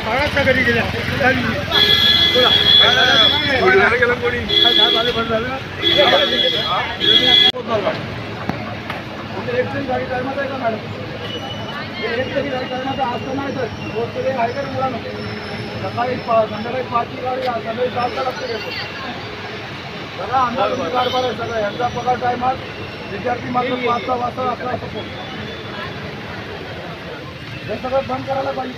घरी गेल्या गाडी टायमात आहे का मॅडम? एक तरी गाडी टायमात असं नाही तर रोज तरी आहे का मुलांना? सकाळी संध्याकाळी 5ची गाडी सकाळी 4चा लागते घेतो. सगळा अंदाज कारभार आहे सगळं. यांचा पगार टायमात विद्यार्थी मात्र 5 वाजता असला असतो. हे सगळं बंद करायला पाहिजे.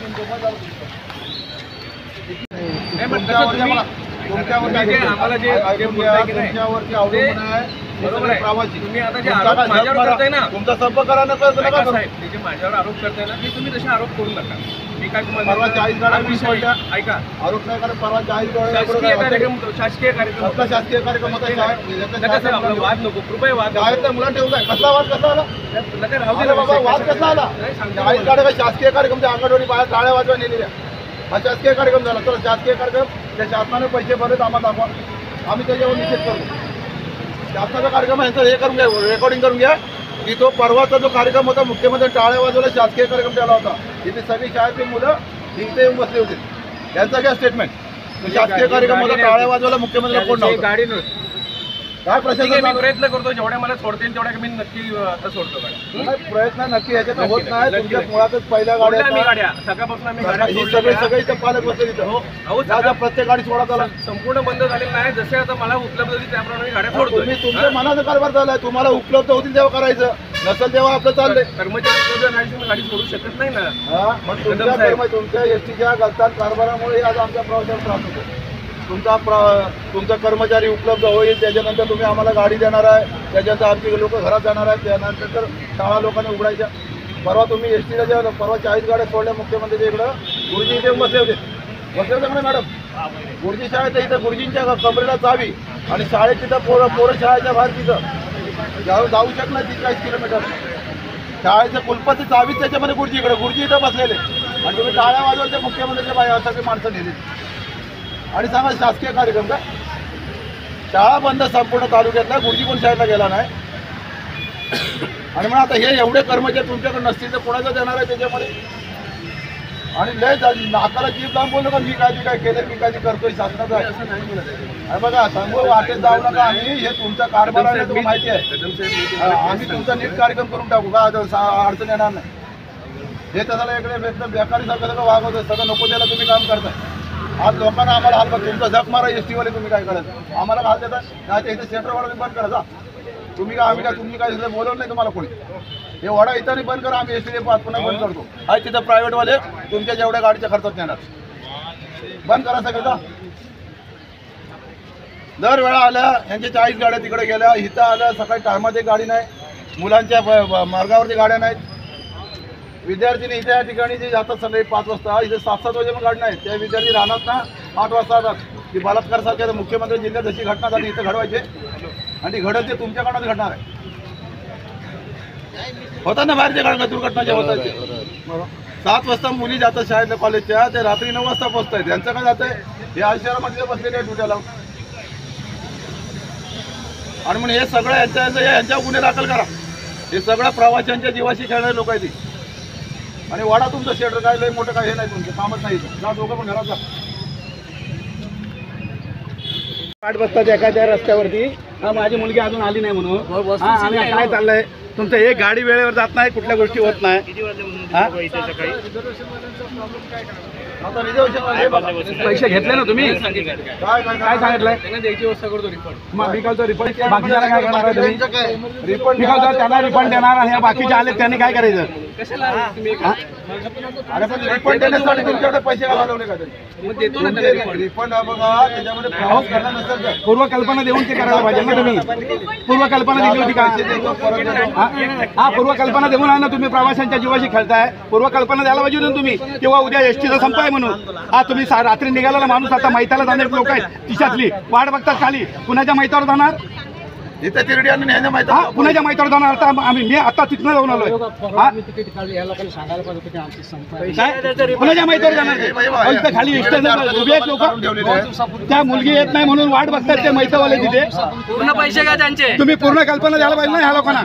तुमच्यावरती अवलंबून आहे. तुम्ही आता जे आरोप माझ्यावर करताय ना, तुमचा संपर्क करा नका साहेब. जे माझ्यावर आरोप करताय ना ते तुम्ही तसे आरोप करू नका. मी काय तुम्हाला परवा 40 गाड्या ऐका आरोप नाही करत. परवा 40 शासकीय कार्यक्रम आपला शासकीय कार्यक्रम होता. वाद नको कृपया. वाद मुलं ठेवू काय? कसला वाद कसा आला? राहू दे बाबा. वाद कसा आला? 40 गाड्या काय शासकीय कार्यक्रम? त्या अंगणवाडी बाहेर टाळ्या वाजवा नेलेल्या. हा शासकीय कार्यक्रम झाला. तर शासकीय कार्यक्रम त्या शासनाने पैसे भरलेत आम्हाला दाखवा. आम्ही त्याच्यावर निषेध करतो. शासनाचा कार्यक्रम आहे हे करून घ्या. रेकॉर्डिंग करून घ्या की तो परवाचा जो कार्यक्रम होता मुख्यमंत्री टाळ्या वाजवला शासकीय कार्यक्रम त्याला होता. तिथे सगळी शाळेतली मुलं इथे येऊन बसले होते. त्यांचा काय स्टेटमेंट? शासकीय कार्यक्रम होता टाळ्या वाजवला मुख्यमंत्री कोण नव्हतं. गाडी नव्हती. काय प्रशासन? मी प्रयत्न करतो जेवढ्या मला सोडतील तेवढ्या मी नक्की आता सोडतो. प्रयत्न नक्की याच्यात होत नाही. तुमच्या मुळातच पहिल्या गाड्या सकाळपासून आम्ही सगळे इथे पालक बसले तिथं. प्रत्येक गाडी सोडा त्याला संपूर्ण बंद झालेलं नाही. जसे आता मला उपलब्ध होती त्याप्रमाणे गाड्या सोडतो. तुम्ही तुमच्या मनाचा कारभार झालाय. तुम्हाला उपलब्ध होतील तेव्हा करायचं, नसेल तेव्हा आपलं चाललंय. कर्मचारी नाही गाडी सोडू शकत नाही ना. मग तुमच्या एसटीच्या गलतान कारभारामुळे आज आमच्या प्रवासाला त्रास होतो. तुमचा कर्मचारी उपलब्ध होईल त्याच्यानंतर तुम्ही आम्हाला गाडी देणार आहे. त्याच्यानंतर आमची लोक घरात जाणार आहेत. त्यानंतर तर शाळा लोकांनी उघडायच्या. परवा तुम्ही एसटीला ज्या परवा 40 गाड्या सोडल्या मुख्यमंत्रीच्या इकडं गुरुजी इथे बसले होते ना मॅडम. गुरुजी शाळेत इथं गुरुजींच्या कमरेला चावी आणि शाळेत तिथं पोरं शाळेच्या बाहेर तिथं जाऊ शकणार 30-40 किलोमीटर. शाळेच्या कुलपाची चावीच त्याच्यामध्ये गुरुजी इकडे. गुरुजी इथं बसलेले आणि तुम्ही टाळ्या वाजवल्या मुख्यमंत्र्यांच्या बाहेर सगळी माणसं नेली. आणि सांगा शासकीय कार्यक्रम का? शाळा बंद संपूर्ण तालुक्यातला. गुरुजी पण शाळेला गेला नाही. आणि मग आता हे एवढे कर्मचारी तुमच्याकडे नसतील तर कोणाचं देणार आहे त्याच्यामध्ये? आणि लय नाकाला जीभ लावून बोललो का मी काय केलं, मी काय करतोय शासनाचं आहे असं नाही बोलत. बघा सांगू वाटेत जाऊ नका. आम्ही हे तुमचा कारभार आहे तुम्हाला माहिती आहे. आम्ही तुमचा नीट कार्यक्रम करून टाकू का अडचण येणार नाही. हे तसं इकडे बेकारी सगळं वागवतोय. सगळं नको त्याला तुम्ही काम करताय. आज लोकांना आम्हाला हाल बघ. तुमचा झक मारा एसटीवाले. तुम्ही काय करायचं? आम्हाला हाल देतात नाही. इथे सेंटरवाला बंद करा. तुम्ही काय तुम्ही काय बोलवलं नाही तुम्हाला कोणी. हे वडा इथं बंद करा. आम्ही एसटी पुन्हा बंद करतो. आहे तिथं प्रायव्हेटवाले तुमच्या जेवढ्या गाडीच्या खर्चात नेणार बंद करा सगळं. दर वेळा आल्या यांच्या 40 गाड्या तिकडे गेल्या. इथं आल्या सकाळी टायमात एक गाडी नाही. मुलांच्या मार्गावरती गाड्या नाहीत. विद्यार्थी इथे या ठिकाणी जे जातात सगळे 5 वाजता इथे 7-7 वाजे पण गाडी नाही. त्या विद्यार्थी राहणार ना 8 वाजता येतात. की बलात्कार सारख्या मुख्यमंत्री जिल्ह्यात जशी घटना झाली इथं घडवायचे आणि ती घडत ते तुमच्याकडनं घडणार आहे. होतात ना बाहेरच्या गाड्या दुर्घटना ज्या होतात ते 7 वाजता मुली जातात शाळेतल्या कॉलेजच्या. ते रात्री 9 वाजता पोहोचत आहेत. त्यांचं काय जात आहे? हे आज शहरामध्ये बसलेले ड्युट्या लावून. आणि म्हणून हे सगळं यांच्या गुन्हे दाखल करा. हे सगळं प्रवाशांच्या जीवाशी खेळणारे लोक आहेत. आणि वाडा तुमचं शेटर काय लय मोठं काय हे नाही. तुमचं कामच नाही. जा दोघं पण घरात जा. वाट बसतात एखाद्या रस्त्यावरती. माझी मुलगी अजून आली नाही म्हणून. आणि काय चाललंय तुमचं? एक गाडी वेळेवर जात नाही. कुठल्या गोष्टी होत नाही. पैसे घेतले ना तुम्ही? काय सांगितलंय? मग निकालचा रिफंड बाकीच्याला काय करणार तुम्ही? रिफंड निकालचा त्यांना रिफंड देणार आणि बाकीचे आले त्यांनी काय करायचं? अरे पण रिफंड देण्यासाठी तुमच्याकडे पैसे घालवले का? रिफंड बघा त्याच्यामध्ये प्रवास करणार नसेल तर पूर्वकल्पना देऊन ते करायला पाहिजे ना तुम्ही. पूर्वकल्पना दिली होती का? हा पूर्वकल्पना देऊन आहे ना तुम्ही. प्रवाशांच्या जीवाशी खेळताय. पूर्वकल्पना द्यायला पाहिजे ना तुम्ही. किंवा उद्या एसटीचा संप आहे म्हणून. हा तुम्ही रात्री निघाला माणूस आता मैताला जाणारे लोक आहेत. तिच्यातली वाट बघतात खाली. कुणाच्या मैतावर जाणार? इथे तिरडी आणि न्यायला माहिती हा पुण्याच्या माहितीवर जाणार आता मी आता तिथनं जाऊन आलोय पुण्याच्या माहितीवर जाणार इथं खाली उभे आहेत लोक त्या मुलगी येत नाही म्हणून वाट बघतात ते माहितीवाले तिथे पूर्ण पैसे घ्या त्यांचे तुम्ही पूर्ण कल्पना द्यायला पाहिजे ना ह्या लोकांना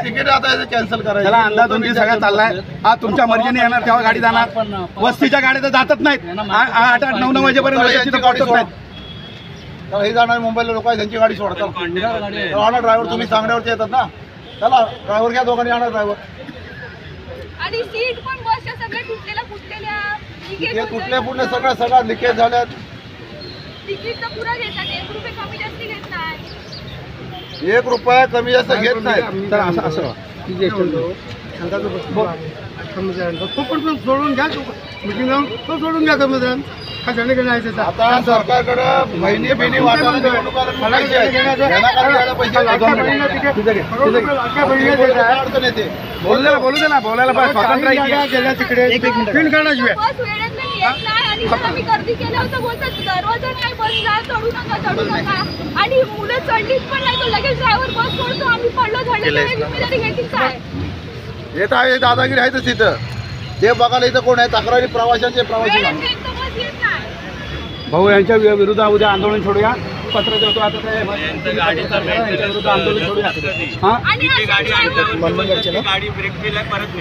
तिकीट आता कॅन्सल करायचं त्याला अंदाज उंची सगळा चाललाय हा तुमच्या मर्जीने येणार तेव्हा गाडी जाणार वस्तीच्या गाड्या तर जातच नाहीत 8-8, 9-9 वाजेपर्यंत पोहोचत नाहीत हे जाणारे मुंबईला लोक त्यांची गाडी सोडतात ड्रायव्हर तुम्ही सांगण्यावरती येतात ना चला ड्रायव्हर घ्या दोघांनी आणा ड्रायव्हर आणि सीट पण बसच्या सगळ्या तुटलेल्या कुठले सगळ्या लिकेज झाल्यात तिकीट तर पुरा घेतात 1 रुपये कमी जास्त घेत नाही 1 रुपया कमी जास्त घेत नाही तर असं तो पण सोडून घ्या मिटिंग जाऊन तो सोडून घ्या कमी आता सरकारकडे महिने बिनी बोलू दे ना बोलायला पाहिजे स्वातंत्र्य तिकडे आम्ही गर्दी केलं होतं बोलतात दरवाजा नाही बसला चढू नका आणि मुलं चढलीच पण नाही तो लगेच ड्रायव्हर बस सोडतो आम्ही पडलो झाले जिम्मेदारी घ्यायची काय येत आहे दादागिरी आहेतच तिथं ते बघायला इथं कोण आहे तक्रारी प्रवाशांचे प्रवासी भाऊ यांच्या विरुद्ध उद्या आंदोलन छोडूया पत्र देतो आता विरुद्ध आंदोलन छोडूया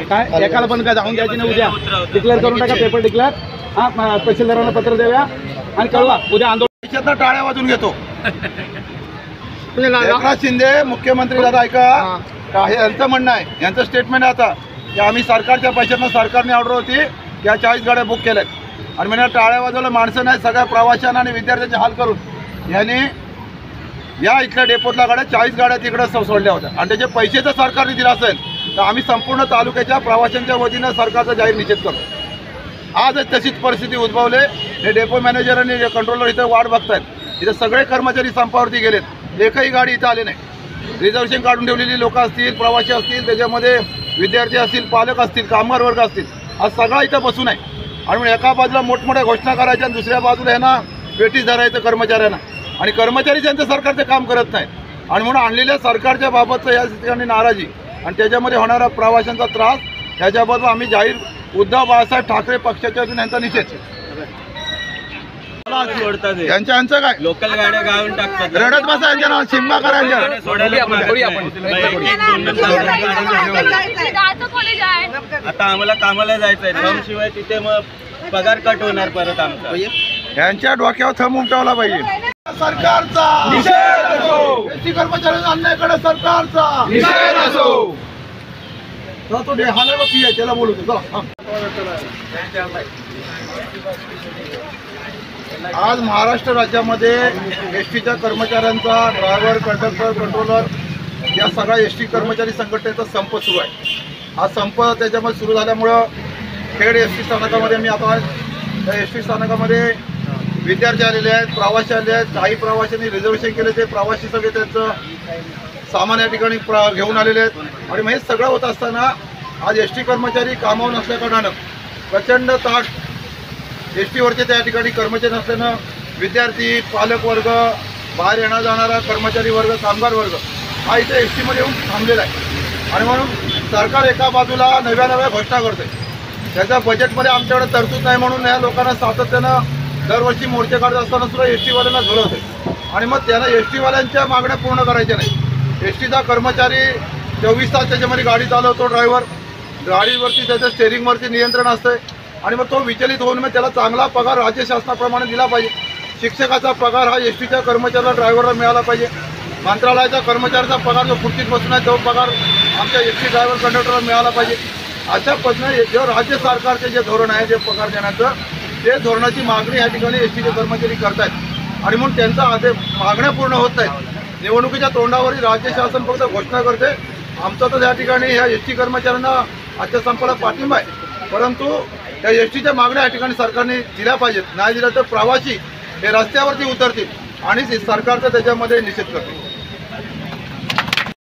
काय एकाला पण काय जाऊन द्यायची नाही उद्या डिक्लेअर करून टाका पेपर डिक्लेअर हा तहसीलदारांना पत्र देऊया आणि कळवा उद्या आंदोलन टाळ्या वाजून घेतो एकनाथ शिंदे मुख्यमंत्री दादा ऐका यांचं म्हणणं आहे यांचं स्टेटमेंट आहे आता की आम्ही सरकारच्या पैशांना सरकारने ऑर्डर होती त्या 40 गाड्या बुक केल्यात आणि म्हणजे टाळ्या वाजवल्या माणसं नाही सगळ्या प्रवाशांना आणि विद्यार्थ्यांचे हाल करून यांनी या इथल्या डेपोतल्या गाड्या 40 गाड्या तिकडे सोडल्या होत्या आणि त्याचे पैसे जर सरकारने दिले असेल तर आम्ही संपूर्ण तालुक्याच्या प्रवाशांच्या वतीनं सरकारचा जाहीर निषेध करतो आज तशीच परिस्थिती उद्भवले हे डेपो मॅनेजर आणि कंट्रोलर इथं वाट बघतायत इथं सगळे कर्मचारी संपावरती गेलेत एकही गाडी इथं आली नाही रिझर्वेशन काढून ठेवलेली लोक असतील प्रवासी असतील त्याच्यामध्ये विद्यार्थी असतील पालक असतील कामगार वर्ग असतील आज सगळा इथं बसून आहे आणि एका बाजूला मोठमोठ्या घोषणा करायच्या आणि दुसऱ्या बाजूला ह्यांना पेटीस धरायचं कर्मचाऱ्यांना आणि कर्मचारी त्यांचं सरकारचं काम करत नाहीत आणि म्हणून आणलेल्या सरकारच्या बाबतचं या ठिकाणी नाराजी आणि त्याच्यामध्ये होणारा प्रवाशांचा त्रास ह्याच्याबद्दल आम्ही जाहीर उद्धव बाळासाहेब ठाकरे पक्षाच्या वतीने यांचा निषेध यांचं काय लोकल गाड्या गाळून टाकतात रडत बसा यांच्या नाव शिंगा करायच्या आता आम्हाला कामाला जायचंय थंब शिवाय तिथे मग पगार कट होणार परत आमचा यांच्या डोक्यावर थंब उमटवला पाहिजे सरकारचा निषेध असो एसटी कर्मचाऱ्यांच्या अन्यायाकडे सरकारचा निषेध असो तो हालावती आहे त्याला बोलतो आज महाराष्ट्र राज्यामध्ये एसटीच्या कर्मचाऱ्यांचा ड्रायव्हर कंडक्टर कंट्रोलर या सगळ्या एसटी कर्मचारी संघटनेचा संप सुरू आहे हा संप त्याच्यामध्ये सुरू झाल्यामुळं खेड एसटी स्थानकामध्ये मी आता त्या एसटी स्थानकामध्ये विद्यार्थी आलेले आहेत प्रवासी आलेले आहेत काही प्रवाशांनी रिझर्वेशन केले ते प्रवासी सगळे त्यांचं सामान या ठिकाणी घेऊन आलेले आहेत आणि मग हे सगळं होत असताना आज एसटी कर्मचारी कामावर नसल्याकारणानं प्रचंड ताट एस टीवरचे त्या ठिकाणी कर्मचारी नसल्यानं विद्यार्थी पालक वर्ग बाहेर येणार जाणारा कर्मचारी वर्ग कामगार वर्ग हा इथे एस टीमध्ये येऊन थांबलेला आहे आणि म्हणून सरकार एका बाजूला नव्या घोषणा करते त्याच्या बजेटमध्ये आमच्याकडे तरतूद नाही म्हणून या लोकांना सातत्यानं दरवर्षी मोर्चे काढत असताना सुद्धा एस टीवाल्यांना झुलवते आणि मग त्यांना एस टीवाल्यांच्या मागण्या पूर्ण करायच्या नाही एस टीचा कर्मचारी 24 तास त्याच्यामध्ये गाडी चालवतो ड्रायव्हर गाडीवरती त्याच्या स्टेअरिंगवरती नियंत्रण असते आणि मग तो विचलित होऊन मग त्याला चांगला पगार राज्य शासनाप्रमाणे दिला पाहिजे शिक्षकाचा पगार हा एस टीच्या कर्मचाऱ्याला ड्रायव्हरला मिळाला पाहिजे मंत्रालयाचा कर्मचाऱ्याचा पगार जो खुर्चीत बसून आहे तो पगार आमच्या एस टी ड्रायव्हर कंडक्टरला मिळाला पाहिजे अशा पद्धतीने जे राज्य सरकारचे जे धोरण आहे जे पगार देण्याचं ते धोरणाची मागणी या ठिकाणी एस टीचे कर्मचारी करत आहेत आणि म्हणून त्यांचा मागण्या पूर्ण होत नाहीत निवडणुकीच्या तोंडावरील राज्य शासन फक्त घोषणा करते आमचा तर या ठिकाणी ह्या एस टी कर्मचाऱ्यांना आजच्या संपाला पाठिंबा आहे परंतु या एस टीच्या मागण्या या ठिकाणी सरकारने दिल्या पाहिजेत नाही दिल्या तर प्रवासी हे रस्त्यावरती उतरतील आणि सरकारचा त्याच्यामध्ये निषेध करतील